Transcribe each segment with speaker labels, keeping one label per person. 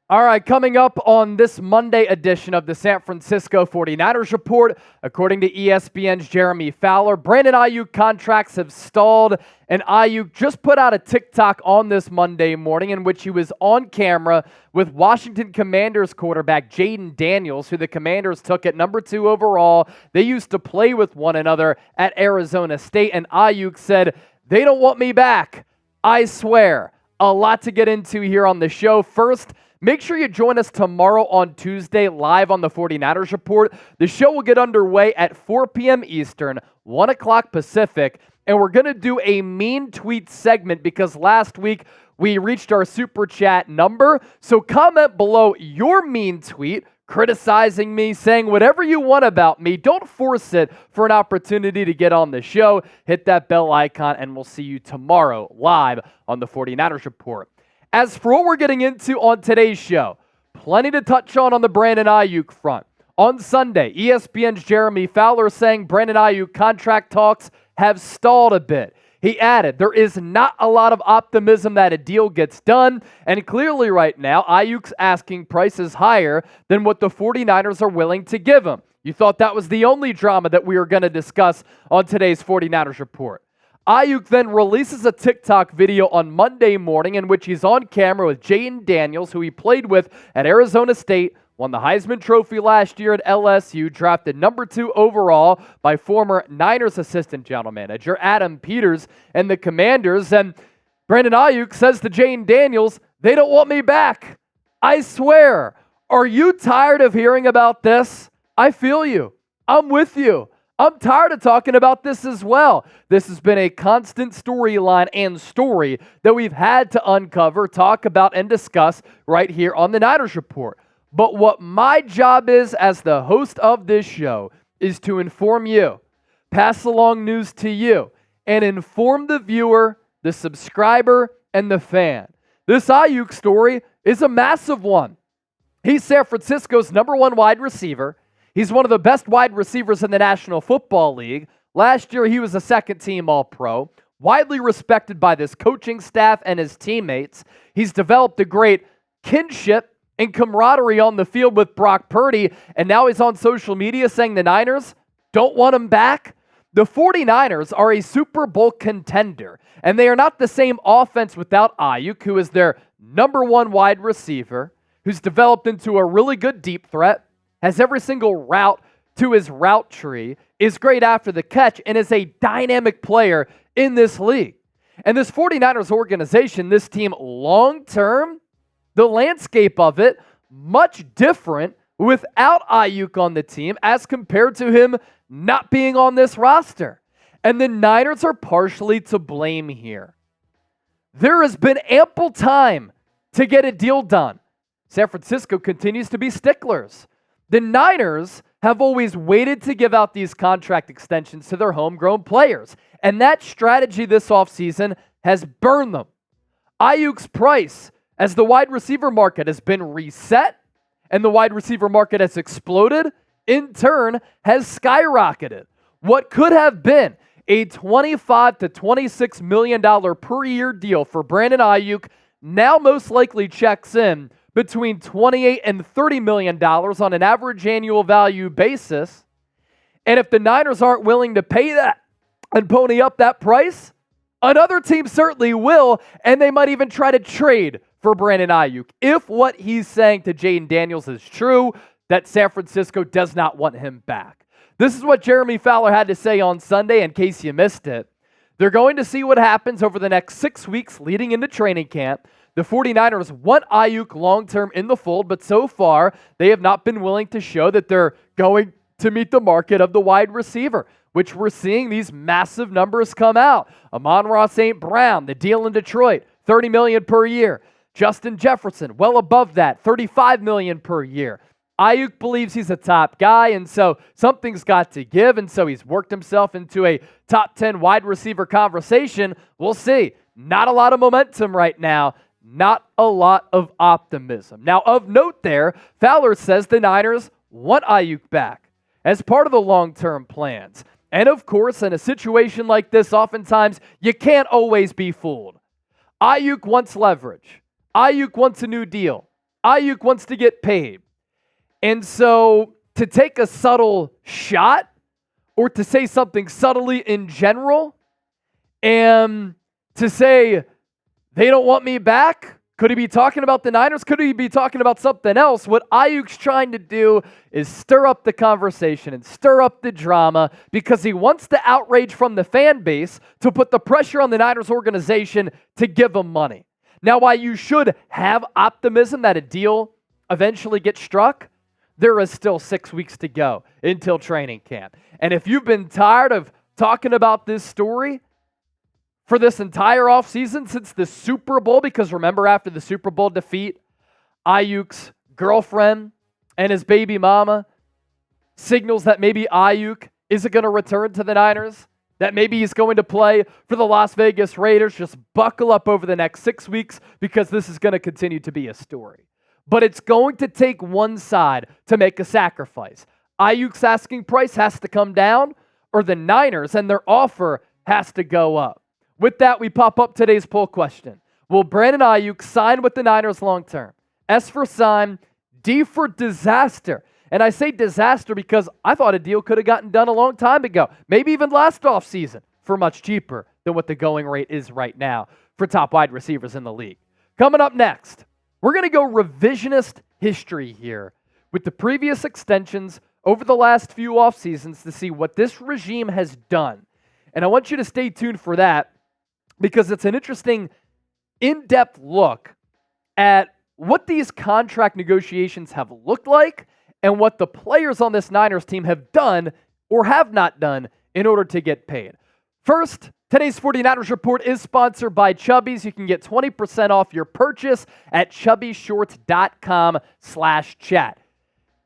Speaker 1: All right, coming up on this Monday edition of the San Francisco 49ers Report, according to ESPN's Jeremy Fowler, Brandon Aiyuk contracts have stalled, and Aiyuk just put out a TikTok on this Monday morning in which he was on camera with Washington Commanders quarterback Jayden Daniels, who the Commanders took at number 2 overall. They used to play with one another at Arizona State, and Aiyuk said, "They don't want me back. I swear." A lot to get into here on the show. First, make sure you join us tomorrow on Tuesday live on the 49ers Report. The show will get underway at 4 p.m. Eastern, 1 o'clock Pacific, and we're going to do a mean tweet segment because last week we reached our super chat number. So comment below your mean tweet, criticizing me, saying whatever you want about me. Don't force it for an opportunity to get on the show. Hit that bell icon, and we'll see you tomorrow live on the 49ers Report. As for what we're getting into on today's show, plenty to touch on the Brandon Aiyuk front. On Sunday, ESPN's Jeremy Fowler saying Brandon Aiyuk contract talks have stalled a bit. He added, there is not a lot of optimism that a deal gets done, and clearly right now, Aiyuk's asking price is higher than what the 49ers are willing to give him. You thought that was the only drama that we were going to discuss on today's 49ers Report. Aiyuk then releases a TikTok video on Monday morning in which he's on camera with Jayden Daniels, who he played with at Arizona State, won the Heisman Trophy last year at LSU, drafted number 2 overall by former Niners assistant general manager Adam Peters and the Commanders. And Brandon Aiyuk says to Jayden Daniels, "They don't want me back. I swear." Are you tired of hearing about this? I feel you. I'm with you. I'm tired of talking about this as well. This has been a constant storyline and story that we've had to uncover, talk about, and discuss right here on the Niners Report. But what my job is as the host of this show is to inform you, pass along news to you, and inform the viewer, the subscriber, and the fan. This Aiyuk story is a massive one. He's San Francisco's number 1 wide receiver. He's one of the best wide receivers in the National Football League. Last year, he was a second-team All-Pro, widely respected by this coaching staff and his teammates. He's developed a great kinship and camaraderie on the field with Brock Purdy, and now he's on social media saying the Niners don't want him back. The 49ers are a Super Bowl contender, and they are not the same offense without Aiyuk, who is their number 1 wide receiver, who's developed into a really good deep threat, has every single route to his route tree, is great after the catch, and is a dynamic player in this league. And this 49ers organization, this team long-term, the landscape of it, much different without Aiyuk on the team as compared to him not being on this roster. And the Niners are partially to blame here. There has been ample time to get a deal done. San Francisco continues to be sticklers. The Niners have always waited to give out these contract extensions to their homegrown players, and that strategy this offseason has burned them. Aiyuk's price as the wide receiver market has been reset and the wide receiver market has exploded, in turn has skyrocketed. What could have been a $25 to $26 million per year deal for Brandon Aiyuk now most likely checks in between $28 and $30 million on an average annual value basis. And if the Niners aren't willing to pay that and pony up that price, another team certainly will, and they might even try to trade for Brandon Aiyuk. If what he's saying to Jayden Daniels is true, that San Francisco does not want him back. This is what Jeremy Fowler had to say on Sunday, in case you missed it. They're going to see what happens over the next 6 weeks leading into training camp. The 49ers want Aiyuk long-term in the fold, but so far, they have not been willing to show that they're going to meet the market of the wide receiver, which we're seeing these massive numbers come out. Amon-Ra St. Brown, the deal in Detroit, $30 million per year. Justin Jefferson, well above that, $35 million per year. Aiyuk believes he's a top guy, and so something's got to give, and so he's worked himself into a top 10 wide receiver conversation. We'll see. Not a lot of momentum right now. Not a lot of optimism. Now, of note there, Fowler says the Niners want Aiyuk back as part of the long-term plans. And of course, in a situation like this, oftentimes, you can't always be fooled. Aiyuk wants leverage. Aiyuk wants a new deal. Aiyuk wants to get paid. And so to take a subtle shot or to say something subtly in general and to say they don't want me back, could he be talking about the Niners? Could he be talking about something else? What Aiyuk's trying to do is stir up the conversation and stir up the drama because he wants the outrage from the fan base to put the pressure on the Niners organization to give him money. Now, while you should have optimism that a deal eventually gets struck, there is still 6 weeks to go until training camp. And if you've been tired of talking about this story for this entire offseason since the Super Bowl, because remember after the Super Bowl defeat, Aiyuk's girlfriend and his baby mama signals that maybe Aiyuk isn't going to return to the Niners, that maybe he's going to play for the Las Vegas Raiders. Just buckle up over the next 6 weeks because this is going to continue to be a story. But it's going to take one side to make a sacrifice. Aiyuk's asking price has to come down, or the Niners and their offer has to go up. With that, we pop up today's poll question. Will Brandon Aiyuk sign with the Niners long term? S for sign, D for disaster. And I say disaster because I thought a deal could have gotten done a long time ago, maybe even last offseason, for much cheaper than what the going rate is right now for top wide receivers in the league. Coming up next, we're going to go revisionist history here with the previous extensions over the last few off seasons to see what this regime has done. And I want you to stay tuned for that because it's an interesting in-depth look at what these contract negotiations have looked like and what the players on this Niners team have done or have not done in order to get paid. First, today's 49ers Report is sponsored by Chubbies. You can get 20% off your purchase at chubbyshorts.com/chat.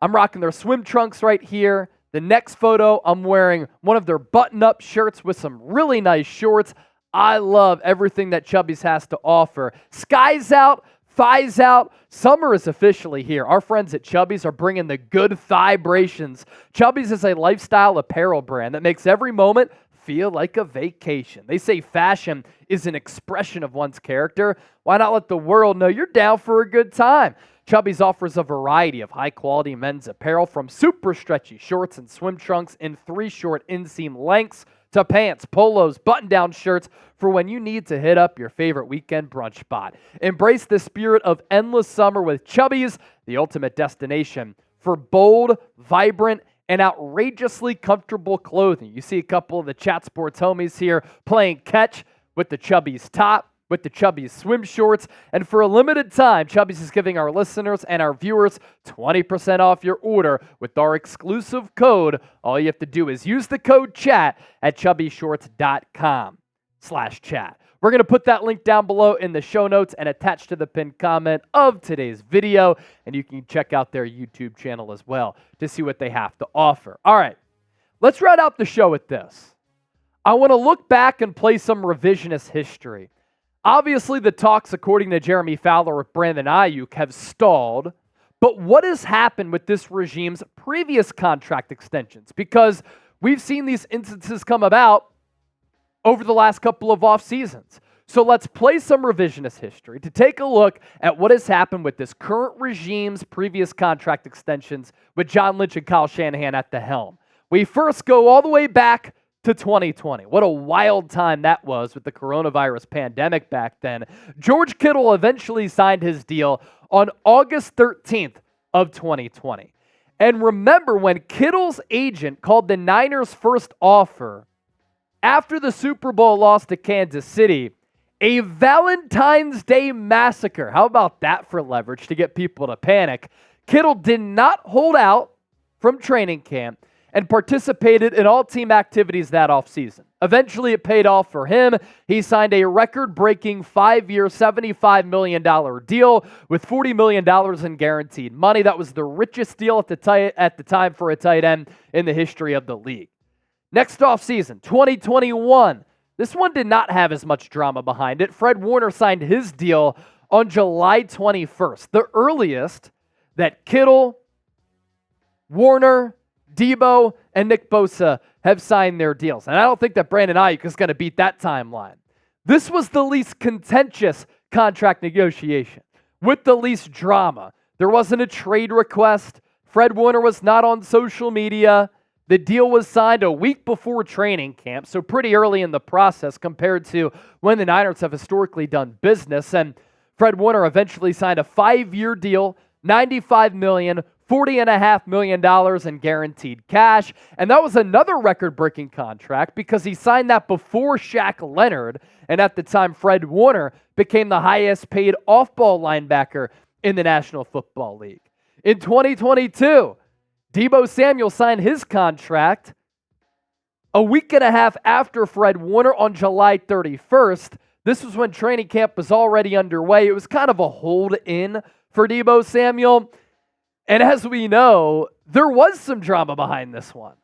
Speaker 1: I'm rocking their swim trunks right here. The next photo, I'm wearing one of their button-up shirts with some really nice shorts. I love everything that Chubbies has to offer. Sky's out, thighs out. Summer is officially here. Our friends at Chubbies are bringing the good vibrations. Chubbies is a lifestyle apparel brand that makes every moment feel like a vacation. They say fashion is an expression of one's character. Why not let the world know you're down for a good time? Chubbies offers a variety of high-quality men's apparel from super stretchy shorts and swim trunks in 3 short inseam lengths to pants, polos, button-down shirts for when you need to hit up your favorite weekend brunch spot. Embrace the spirit of endless summer with Chubbies, the ultimate destination for bold, vibrant, and outrageously comfortable clothing. You see a couple of the Chat Sports homies here playing catch with the Chubbies top, with the Chubbies swim shorts. And for a limited time, Chubbies is giving our listeners and our viewers 20% off your order with our exclusive code. All you have to do is use the code CHAT at chubbyshorts.com/chat. We're going to put that link down below in the show notes and attached to the pinned comment of today's video. And you can check out their YouTube channel as well to see what they have to offer. All right, let's round out the show with this. I want to look back and play some revisionist history. Obviously, the talks, according to Jeremy Fowler with Brandon Aiyuk, have stalled. But what has happened with this regime's previous contract extensions? Because we've seen these instances come about over the last couple of off seasons. So let's play some revisionist history to take a look at what has happened with this current regime's previous contract extensions with John Lynch and Kyle Shanahan at the helm. We first go all the way back to 2020. What a wild time that was with the coronavirus pandemic back then. George Kittle eventually signed his deal on August 13th of 2020. And remember when Kittle's agent called the Niners' first offer after the Super Bowl loss to Kansas City, a Valentine's Day massacre. How about that for leverage to get people to panic? Kittle did not hold out from training camp and participated in all team activities that offseason. Eventually, it paid off for him. He signed a record-breaking 5-year, $75 million deal with $40 million in guaranteed money. That was the richest deal at the time for a tight end in the history of the league. Next offseason, 2021. This one did not have as much drama behind it. Fred Warner signed his deal on July 21st, the earliest that Kittle, Warner, Debo, and Nick Bosa have signed their deals. And I don't think that Brandon Aiyuk is going to beat that timeline. This was the least contentious contract negotiation with the least drama. There wasn't a trade request. Fred Warner was not on social media. The deal was signed a week before training camp, so pretty early in the process compared to when the Niners have historically done business. And Fred Warner eventually signed a 5-year deal, $95 million, $40.5 million in guaranteed cash. And that was another record-breaking contract because he signed that before Shaq Leonard. And at the time, Fred Warner became the highest-paid off-ball linebacker in the National Football League. In 2022, Deebo Samuel signed his contract a week and a half after Fred Warner on July 31st. This was when training camp was already underway. It was kind of a hold-in for Deebo Samuel. And as we know, there was some drama behind this one.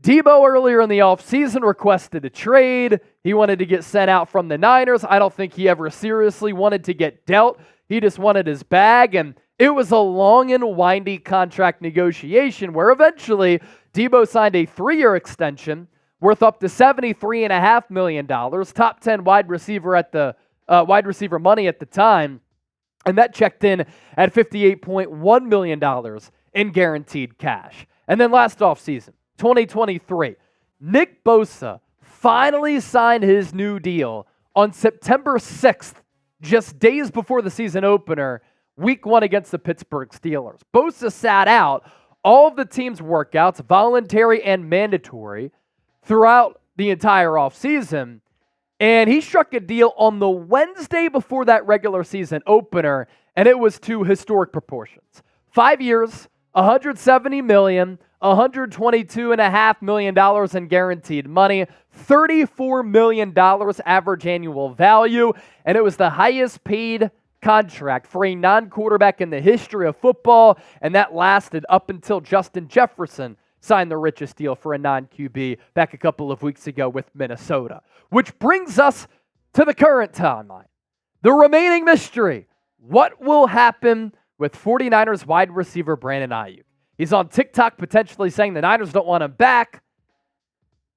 Speaker 1: Deebo earlier in the offseason requested a trade. He wanted to get sent out from the Niners. I don't think he ever seriously wanted to get dealt. He just wanted his bag, and it was a long and windy contract negotiation where eventually Deebo signed a 3-year extension worth up to $73.5 million, top 10 wide receiver money at the time, and that checked in at $58.1 million in guaranteed cash. And then last offseason, 2023, Nick Bosa finally signed his new deal on September 6th, just days before the season opener, Week 1 against the Pittsburgh Steelers. Bosa sat out all of the team's workouts, voluntary and mandatory, throughout the entire offseason, and he struck a deal on the Wednesday before that regular season opener, and it was to historic proportions. 5 years, $170 million, $122.5 million in guaranteed money, $34 million average annual value, and it was the highest paid contract for a non-quarterback in the history of football, and that lasted up until Justin Jefferson signed the richest deal for a non-QB back a couple of weeks ago with Minnesota. Which brings us to the current timeline. The remaining mystery. What will happen with 49ers wide receiver Brandon Aiyuk? He's on TikTok potentially saying the Niners don't want him back.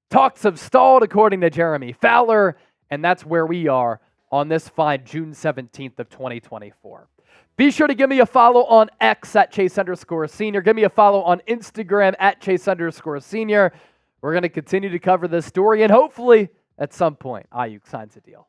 Speaker 1: Talks have stalled according to Jeremy Fowler, and that's where we are on this fine June 17th of 2024. Be sure to give me a follow on X at Chase_Senior. Give me a follow on Instagram at Chase_Senior. We're going to continue to cover this story, and hopefully at some point Aiyuk signs a deal.